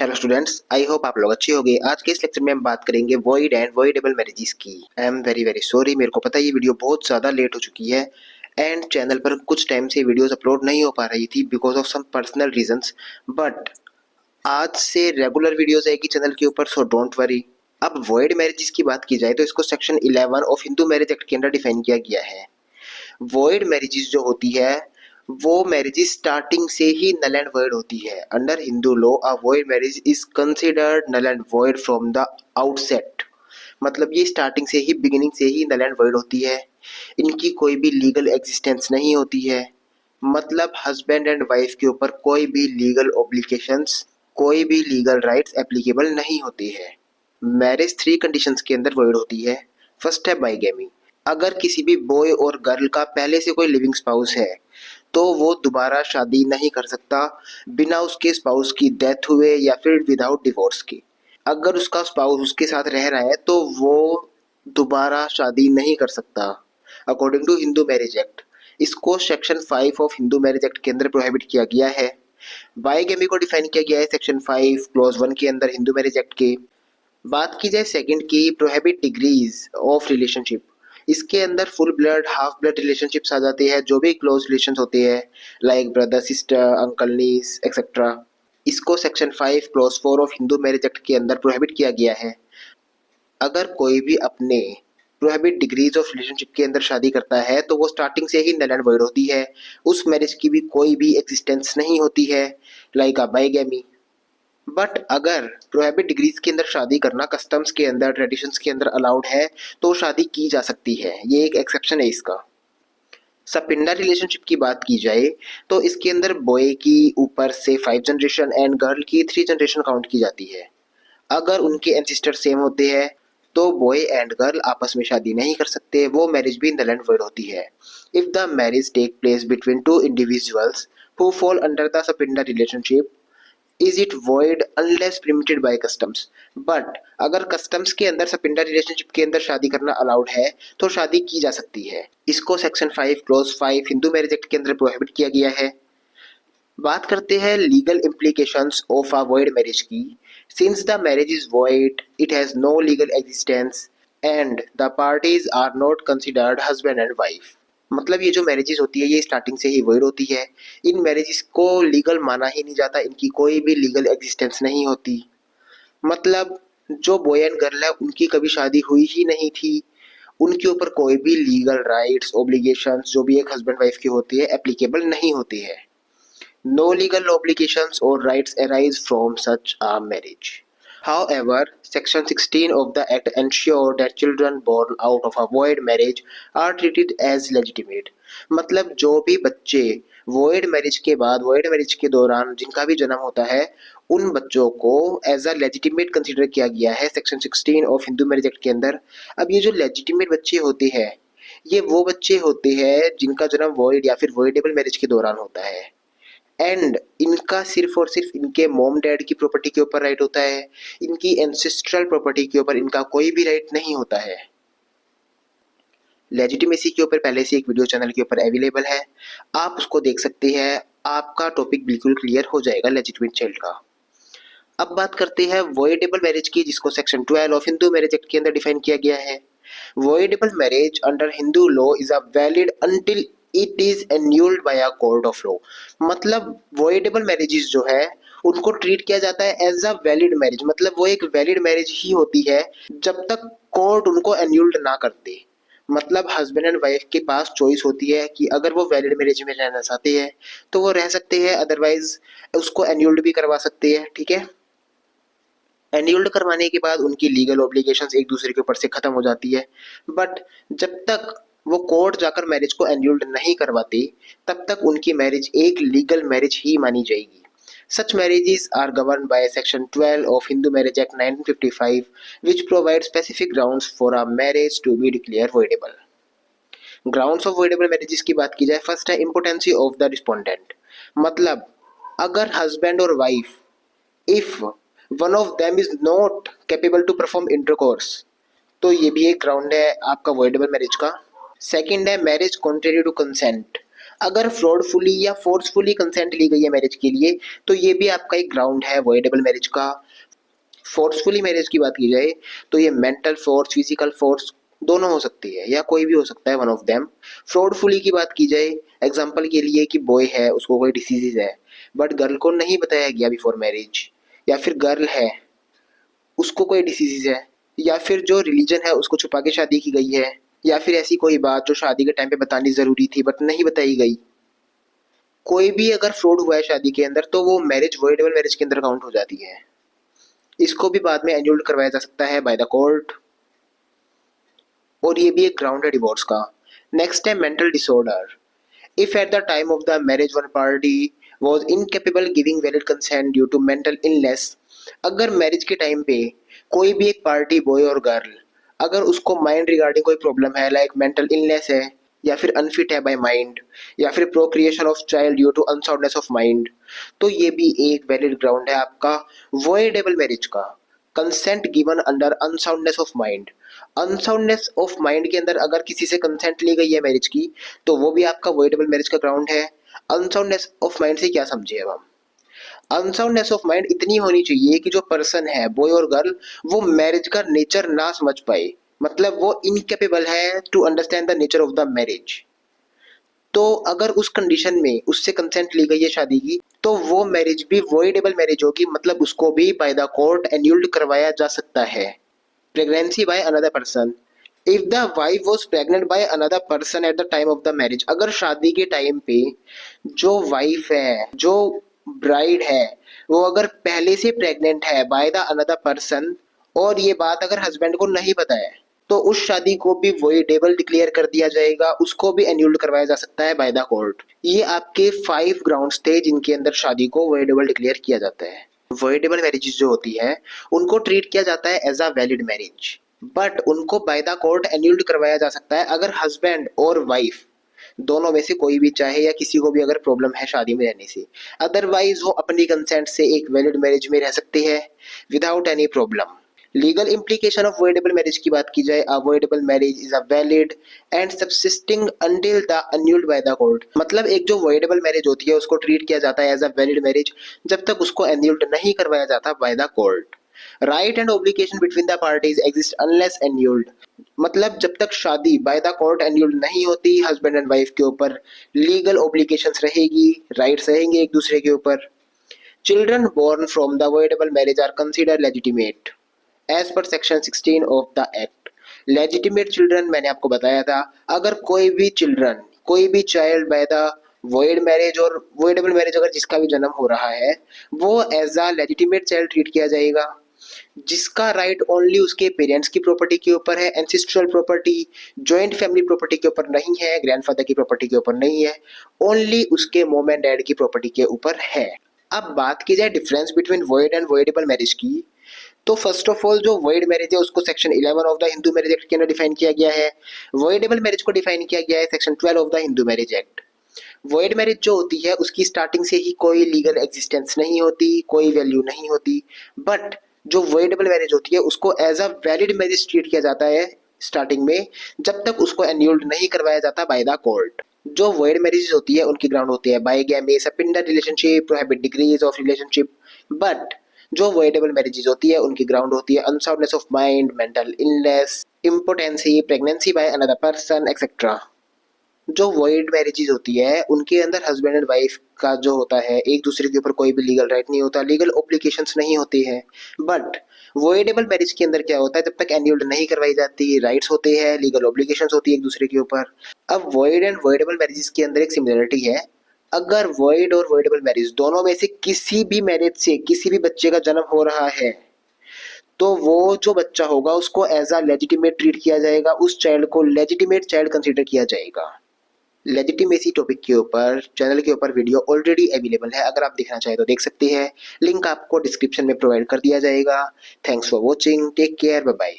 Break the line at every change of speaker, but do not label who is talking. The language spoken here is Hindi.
हेलो स्टूडेंट्स, आई होप आप लोग अच्छे होंगे। आज के इस लेक्चर में हम बात करेंगे वॉइड एंड वॉइडेबल मैरिजेस की। I am very very sorry, मेरे को पता है ये वीडियो बहुत ज़्यादा लेट हो चुकी है एंड चैनल पर कुछ टाइम से वीडियोस अपलोड नहीं हो पा रही थी because of some personal reasons. But आज से रेगुलर वीडियोस आएगी चैनल के ऊपर, सो डोंट वरी। अब वॉइड मैरिजेस की बात की जाए तो इसको section 11 of Hindu marriage act के अंदर डिफाइन किया गया है। वॉइड मैरिजेस जो होती है वो मैरिजेस स्टार्टिंग से ही नल एंड वॉइड होती है। Under Hindu law a void marriage is considered null and void from the outset. मतलब ये स्टार्टिंग से ही, बिगिनिंग से ही नल एंड वॉइड होती है। इनकी कोई भी लीगल एग्जिस्टेंस नहीं होती है। मतलब हस्बैंड एंड वाइफ के ऊपर कोई भी लीगल ऑब्लिगेशंस, कोई भी लीगल राइट्स एप्लीकेबल नहीं होती है। मैरिज 3 कंडीशंस के अंदर वॉइड होती है। फर्स्ट है बाइगेमी। अगर किसी भी बॉय और गर्ल का पहले से कोई लिविंग स्पाउस है तो वो दोबारा शादी नहीं कर सकता बिना उसके स्पाउस की डेथ हुए या फिर विदाउट डिवोर्स के। अगर उसका स्पाउस उसके साथ रह रहा है तो वो दोबारा शादी नहीं कर सकता according to Hindu marriage act. इसको section 5 of Hindu marriage act के अंदर प्रोहिबिट किया गया है। बाइगेमी को डिफाइन किया गया है सेक्शन 5 क्लॉज 1 के अंदर हिंदू मैरिज एक्ट के। बात की जाए सेकंड की, प्रोहिबिट डिग्रीज ऑफ रिलेशनशिप। इसके अंदर full blood, half blood relationships आ जाते हैं, जो भी क्लोज रिलेशंस होते हैं like brother sister, uncle niece etcetera. इसको section 5 clause 4 of Hindu marriage act के अंदर प्रोहिबिट किया गया है। अगर कोई भी अपने प्रोहिबिट डिग्रीज ऑफ रिलेशनशिप के अंदर शादी करता है तो वो स्टार्टिंग से ही नल एंड वॉइड होती है। उस मैरिज की भी कोई भी एग्जिस्टेंस नहीं होती है लाइक अ बाइगेमी। बट अगर प्रोहिबिट डिग्रीज के अंदर शादी करना कस्टम्स के अंदर, ट्रेडिशंस के अंदर अलाउड है तो शादी की जा सकती है। ये एक एक्सेप्शन है इसका। सपिंडा रिलेशनशिप की बात की जाए तो इसके अंदर बॉय की ऊपर से 5 जनरेशन एंड गर्ल की 3 जनरेशन काउंट की जाती है। अगर उनके एंसिस्टर सेम होते हैं तो बॉय एंड गर्ल आपस में शादी नहीं कर सकते, वो मैरिज भी नल एंड वॉइड होती है। If the marriage take place between 2 individuals who fall under the sapinda relationship is it void unless permitted by customs. But अगर कस्टम्स के अंदर सपिंडा रिलेशनशिप के अंदर शादी करना अलाउड है तो शादी की जा सकती है। इसको section 5 clause 5 Hindu marriage act के अंदर प्रोहिबिट किया गया है। बात करते हैं legal implications of a void marriage की। Since the marriage is void it has no legal existence and the parties are not considered husband and wife. मतलब ये जो मैरिजेस होती है ये स्टार्टिंग से ही वॉइड होती है। इन मैरिजेस को लीगल माना ही नहीं जाता, इनकी कोई भी लीगल एग्जिस्टेंस नहीं होती। मतलब जो बॉय एंड गर्ल है उनकी कभी शादी हुई ही नहीं थी। उनके ऊपर कोई भी लीगल राइट्स, ओब्लिगेशंस जो भी एक हस्बैंड वाइफ की होती है एप्लीकेबल नहीं होती है। No legal obligations or rights arise from such a marriage. However, Section 16 of the Act ensure that children born out of a void marriage are treated as legitimate. मतलब जो भी बच्चे void marriage के बाद, void marriage के दौरान जिनका भी जन्म होता है उन बच्चों को एज अ लेजिटिमेट कंसिडर किया गया है section 16 of Hindu marriage act के अंदर। अब ये जो लेजिटिमेट बच्चे होते हैं ये वो बच्चे होते हैं जिनका जन्म वॉइड या फिर वॉइडेबल मैरिज के दौरान होता है एंड इनका सिर्फ और सिर्फ इनके मॉम डैड की प्रॉपर्टी के ऊपर राइट होता है। इनकी एंसेस्ट्रल प्रॉपर्टी के ऊपर इनका कोई भी राइट नहीं होता है। लेजिटिमेसी के ऊपर पहले से एक वीडियो चैनल के ऊपर अवेलेबल है, आप उसको देख सकते हैं। आपका टॉपिक बिल्कुल क्लियर हो जाएगा लेजिटिमेट चाइल्ड का। अब बात करते हैं वॉइडेबल मैरिज की, जिसको section 12 of Hindu marriage act के अंदर डिफाइन किया गया है। Voidable marriage under Hindu law is a valid until it is annulled by a court of law. मतलब वॉइडेबल मैरिजेस जो है उनको ट्रीट किया जाता है एज अ वैलिड मैरिज। मतलब वो एक वैलिड मैरिज ही होती है जब तक कोर्ट उनको एन्यूल्ड ना कर दे। मतलब हस्बैंड एंड वाइफ के पास चॉइस होती है कि अगर वो वैलिड मैरिज में रहना चाहते हैं तो वो रह सकते हैं, अदरवाइज उसको एन्यूल्ड भी करवा सकते हैं। ठीक है, एन्यूल्ड करवाने के बाद उनकी लीगल ऑब्लिगेशंस एक दूसरे के ऊपर से खत्म हो जाती है। बट जब तक वो कोर्ट जाकर मैरिज को एन्यूल्ड नहीं करवाते तब तक उनकी मैरिज एक लीगल मैरिज ही मानी जाएगी। Such marriages are govern by section 12 of Hindu marriage act 1955 which provide specific grounds for a marriage to be declared voidable. Grounds of voidable marriages की बात की जाए, फर्स्ट है इम्पोर्टेंसी ऑफ द रिस्पोंडेंट। मतलब अगर हस्बैंड और wife, if one of them is not capable to perform intercourse, तो ये भी एक ग्राउंड है आपका वॉइडेबल मैरिज का। सेकंड है मैरिज कॉन्ट्रेरी टू कंसेंट। अगर फ्रॉडफुली या फोर्सफुली कंसेंट ली गई है मैरिज के लिए तो ये भी आपका एक ग्राउंड है वॉइडेबल मैरिज का। फोर्सफुली मैरिज की बात की जाए तो ये मेंटल फोर्स, फिजिकल फोर्स दोनों हो सकती है या कोई भी हो सकता है, वन ऑफ देम। फ्रॉडफुली की बात की जाए, एग्जांपल के लिए कि बॉय है, उसको कोई डिसीज है बट गर्ल को नहीं बताया गया बिफोर मैरिज, या फिर गर्ल है उसको कोई डिसीज है, या फिर जो रिलीजन है उसको छुपा के शादी की गई है, या फिर ऐसी कोई बात जो शादी के टाइम पे बतानी जरूरी थी बट नहीं बताई गई। कोई भी अगर फ्रॉड हुआ है शादी के अंदर तो वो मैरिज वॉइडेबल मैरिज के अंदर काउंट हो जाती है। इसको भी बाद में एन्यूल्ड करवाया जा सकता है बाय द कोर्ट, और ये भी एक ग्राउंड है डिवोर्स का। नेक्स्ट है mental disorder. If at the time of the marriage one party was incapable giving valid consent due to mental illness, अगर मैरिज के टाइम पे कोई भी एक पार्टी, बॉय और गर्ल, अगर उसको माइंड रिगार्डिंग कोई प्रॉब्लम है, लाइक मेंटल इलनेस है, या फिर अनफिट है बाय माइंड, या फिर procreation of child due to unsoundness of mind, तो ये भी एक वैलिड ग्राउंड है आपका वॉइडेबल मैरिज का। Consent given under unsoundness of mind. Unsoundness of mind के अंदर अगर किसी से कंसेंट ली गई है मैरिज की तो वो भी आपका वॉइडेबल मैरिज का ग्राउंड है। अनसाउंडनेस ऑफ माइंड से क्या समझे अब हम? अनसाउंडनेस ऑफ माइंड इतनी होनी चाहिए कि जो पर्सन है, बॉय और गर्ल, वो मैरिज का नेचर ना समझ पाए, मतलब वो इनकेपेबल है to understand the nature of the marriage. तो अगर उस कंडीशन में उससे कंसेंट ली गई है शादी की तो वो मैरिज भी वॉइडेबल मैरिज होगी, मतलब उसको भी बाय द कोर्ट एन्यूल्ड करवाया जा सकता है। Pregnancy by another person. If the wife was pregnant bye another person at the time of the marriage, अगर शादी के टाइम पे जो वाइफ है, जो ब्राइड है, वो अगर पहले से प्रेग्नेंट है बाय द अनदर पर्सन और ये बात अगर हस्बैंड को नहीं पता है तो उस शादी को भी वॉइडेबल डिक्लेयर कर दिया जाएगा, उसको भी एन्यूल्ड करवाया जा सकता है बाय द कोर्ट। ये आपके 5 ग्राउंड्स थे जिनके अंदर शादी को वॉइडेबल डिक्लेयर किया जाता है। वॉइडेबल मैरिजेस जो होती है उनको ट्रीट किया जाता है as a valid marriage, but उनको बाय द कोर्ट एन्यूल्ड करवाया जा सकता है अगर हस्बैंड और वाइफ दोनों में से कोई भी चाहे, या किसी को भी अगर प्रॉब्लम है शादी में रहने से। अदरवाइज वो अपनी कंसेंट से एक वैलिड मैरिज में रह सकते हैं without any problem. Legal implication of voidable marriage की बात की जाए, voidable marriage is a valid and subsisting until the annulled by the court. मतलब एक जो वॉइडेबल मैरिज होती है उसको ट्रीट किया जाता है एज अ वैलिड मैरिज जब तक उसको एन्यूल्ड नहीं करवाया जाता by the court. Right and obligation between the parties exist unless annulled. मतलब जब तक शादी बाय द कोर्ट एन्यूल्ड नहीं होती, हस्बैंड एंड वाइफ के ऊपर लीगल ऑब्लिगेशंस रहेगी, राइट्स रहेंगे एक दूसरे के ऊपर। Children born from the voidable marriage are considered legitimate as per section 16 of the act. Legitimate children मैंने आपको बताया था, अगर कोई भी चिल्ड्रन, कोई भी child by the void marriage और वॉइडेबल मैरिज अगर जिसका भी जन्म हो रहा है वो as a legitimate child treat किया जाएगा, जिसका राइट ओनली उसके पेरेंट्स की प्रॉपर्टी के ऊपर है, ancestral property, joint family property के ऊपर नहीं है, ग्रैंडफादर की प्रॉपर्टी के ऊपर नहीं है, ओनली उसके मॉम एंड डैड की प्रॉपर्टी के ऊपर है। अब बात की जाए difference between void and voidable marriage की, तो फर्स्ट ऑफ ऑल जो वॉइड मैरिज है उसको section 11 of the Hindu marriage act के अंदर डिफाइन किया गया है। वॉइडेबल मैरिज को डिफाइन किया गया है section 12 of the Hindu marriage act. Void marriage जो होती है उसकी स्टार्टिंग से ही कोई लीगल एग्जिस्टेंस नहीं होती, कोई वैल्यू नहीं होती, बट जो वॉइडेबल मैरिज होती है उसको as a valid marriage treat किया जाता है स्टार्टिंग में, जब तक उसको एन्यूल्ड नहीं करवाया जाता बाय द कोर्ट। जो वॉइड मैरिज होती है उनकी ग्राउंड होती है bigamy, sapinda relationship, prohibit degrees of relationship, but जो वॉइडेबल मैरिजेज होती है उनकी ग्राउंड होती है unsoundness of mind, mental illness, impotency, pregnancy by another person etcetera. जो वॉइड मैरिजेज होती है उनके अंदर हस्बैंड एंड वाइफ का जो होता है एक दूसरे के ऊपर कोई भी लीगल राइट नहीं होता, लीगल ऑब्लिगेशंस नहीं होती है, बट वॉइडेबल मैरिज के अंदर क्या होता है, जब तक एन्यूल्ड नहीं करवाई जाती राइट्स होते हैं, लीगल ऑब्लिगेशंस होती है एक दूसरे के ऊपर। अब वॉइड एंड वॉइडेबल मैरिजेस के अंदर एक सिमिलरिटी है, अगर वॉइड और वॉइडेबल मैरिज दोनों में से किसी भी मैरिज से किसी भी बच्चे का जन्म हो रहा है तो वो जो बच्चा होगा उसको एज अ लेजिटिमेट ट्रीट किया जाएगा, उस चाइल्ड को लेजिटिमेट चाइल्ड कंसीडर किया जाएगा। लेजिटिमेसी टॉपिक के ऊपर चैनल के ऊपर वीडियो ऑलरेडी अवेलेबल है, अगर आप देखना चाहें तो देख सकते हैं, लिंक आपको डिस्क्रिप्शन में प्रोवाइड कर दिया जाएगा। Thanks for watching, take care, bye bye.